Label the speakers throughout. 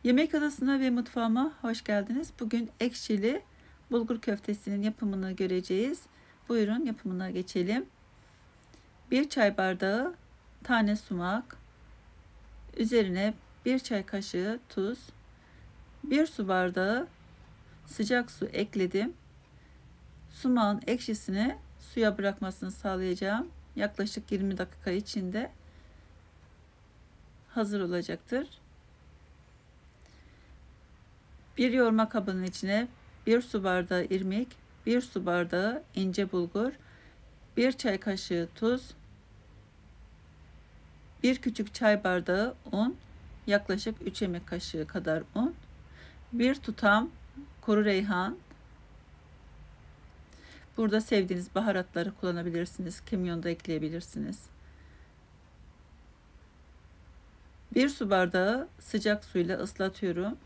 Speaker 1: Yemek odasına ve mutfağıma hoş geldiniz. Bugün ekşili bulgur köftesinin yapımını göreceğiz. Buyurun yapımına geçelim. 1 çay bardağı tane sumak, üzerine 1 çay kaşığı tuz, 1 su bardağı sıcak su ekledim. Sumağın ekşisini suya bırakmasını sağlayacağım. Yaklaşık 20 dakika içinde hazır olacaktır. Bir yoğurma kabının içine 1 su bardağı irmik, 1 su bardağı ince bulgur, 1 çay kaşığı tuz, 1 küçük çay bardağı un, yaklaşık 3 yemek kaşığı kadar un, 1 tutam kuru reyhan. Burada sevdiğiniz baharatları kullanabilirsiniz. Kimyon da ekleyebilirsiniz. 1 su bardağı sıcak suyla ıslatıyorum.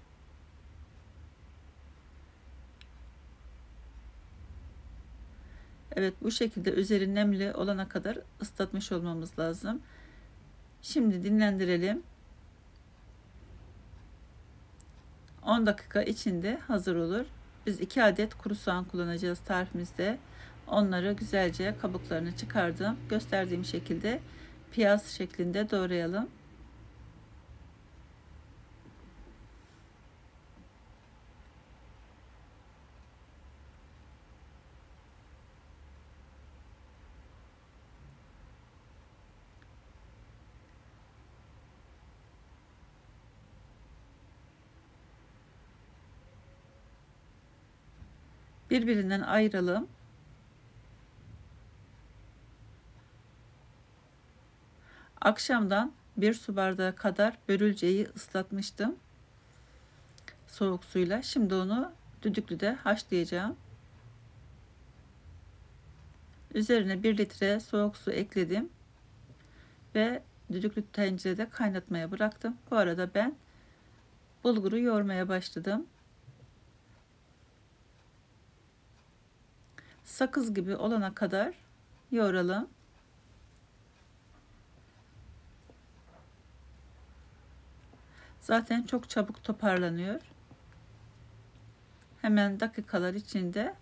Speaker 1: Evet, bu şekilde üzeri nemli olana kadar ıslatmış olmamız lazım. Şimdi dinlendirelim. 10 dakika içinde hazır olur. Biz 2 adet kuru soğan kullanacağız tarifimizde. Onları güzelce kabuklarını çıkardım. Gösterdiğim şekilde piyaz şeklinde doğrayalım. Birbirinden ayıralım. Akşamdan 1 su bardağı kadar börülceyi ıslatmıştım soğuk suyla. Şimdi onu düdüklüde haşlayacağım. Üzerine 1 litre soğuk su ekledim ve düdüklü tencerede kaynatmaya bıraktım. Bu arada ben bulguru yoğurmaya başladım. Sakız gibi olana kadar yoğuralım. Zaten çok çabuk toparlanıyor. Hemen dakikalar içinde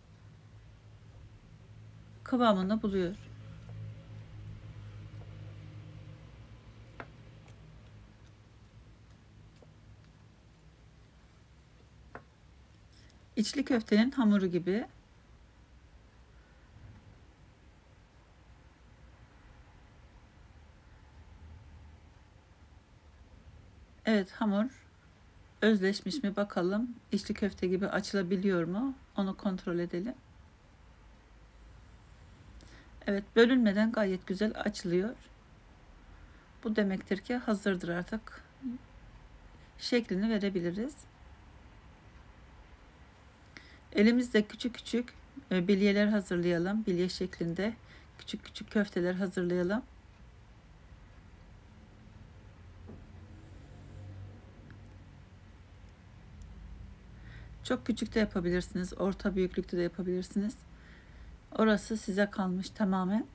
Speaker 1: kıvamını buluyor. İçli köftenin hamuru gibi. Evet, hamur özleşmiş mi bakalım. İçli köfte gibi açılabiliyor mu? Onu kontrol edelim. Evet, bölünmeden gayet güzel açılıyor. Bu demektir ki hazırdır artık. Şeklini verebiliriz. Elimizde küçük küçük bilyeler hazırlayalım. Bilye şeklinde küçük küçük köfteler hazırlayalım. Çok küçük de yapabilirsiniz. Orta büyüklükte de yapabilirsiniz. Orası size kalmış tamamen.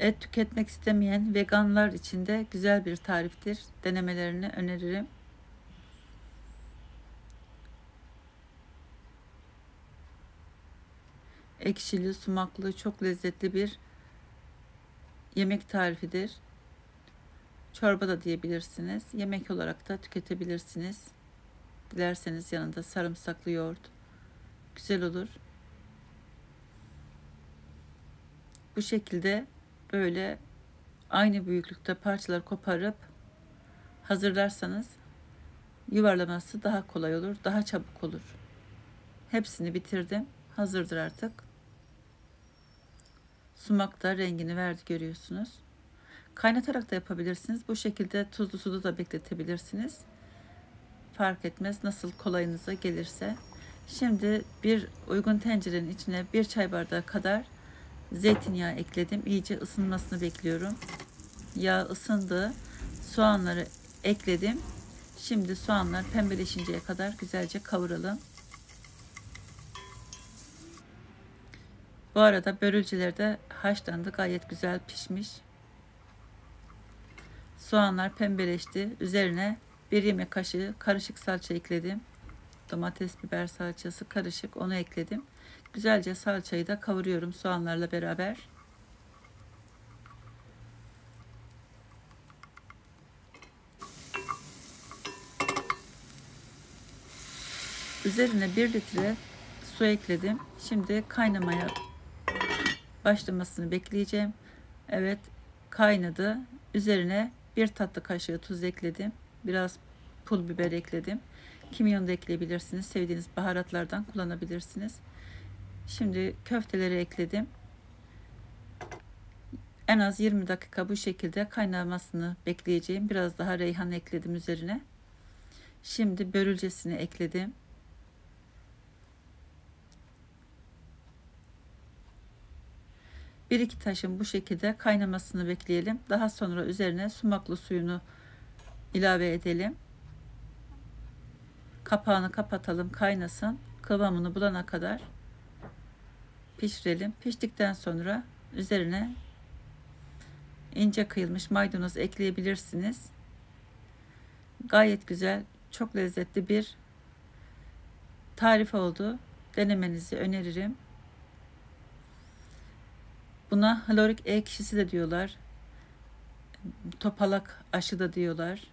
Speaker 1: Et tüketmek istemeyen veganlar için de güzel bir tariftir. Denemelerini öneririm. Ekşili, sumaklı, çok lezzetli bir yemek tarifidir. Çorba da diyebilirsiniz. Yemek olarak da tüketebilirsiniz. Dilerseniz yanında sarımsaklı yoğurt güzel olur. Bu şekilde böyle aynı büyüklükte parçalar koparıp hazırlarsanız yuvarlaması daha kolay olur, daha çabuk olur. Hepsini bitirdim. Hazırdır artık. Sumak da rengini verdi, görüyorsunuz. Kaynatarak da yapabilirsiniz. Bu şekilde tuzlu suda da bekletebilirsiniz. Fark etmez, nasıl kolayınıza gelirse. Şimdi bir uygun tencerenin içine 1 çay bardağı kadar Zeytinyağı ekledim. İyice ısınmasını bekliyorum. Yağ ısındı. Soğanları ekledim. Şimdi soğanlar pembeleşinceye kadar güzelce kavuralım. Bu arada börülceler de haşlandı. Gayet güzel pişmiş. Soğanlar pembeleşti. Üzerine 1 yemek kaşığı karışık salça ekledim. Domates, biber salçası karışık, onu ekledim. Güzelce salçayı da kavuruyorum soğanlarla beraber. Üzerine 1 litre su ekledim. Şimdi kaynamaya başlamasını bekleyeceğim. Evet, kaynadı. Üzerine 1 tatlı kaşığı tuz ekledim. Biraz pul biber ekledim. Kimyon da ekleyebilirsiniz. Sevdiğiniz baharatlardan kullanabilirsiniz. Şimdi köfteleri ekledim. En az 20 dakika bu şekilde kaynamasını bekleyeceğim. Biraz daha reyhan ekledim üzerine. Şimdi börülcesini ekledim. Bir iki taşın bu şekilde kaynamasını bekleyelim. Daha sonra üzerine sumaklı suyunu ilave edelim. Kapağını kapatalım, kaynasın. Kıvamını bulana kadar pişirelim. Piştikten sonra üzerine ince kıyılmış maydanoz ekleyebilirsiniz. Gayet güzel, çok lezzetli bir tarif oldu. Denemenizi öneririm. Buna halorik ekşisi de diyorlar. Topalak aşı da diyorlar.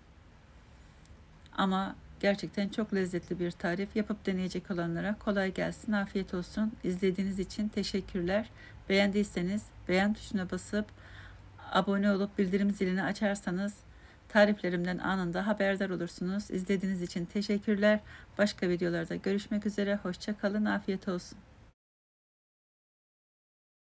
Speaker 1: Ama gerçekten çok lezzetli bir tarif. Yapıp deneyecek olanlara kolay gelsin, afiyet olsun. İzlediğiniz için teşekkürler. Beğendiyseniz beğen tuşuna basıp abone olup bildirim zilini açarsanız tariflerimden anında haberdar olursunuz. İzlediğiniz için teşekkürler. Başka videolarda görüşmek üzere. Hoşça kalın, afiyet olsun.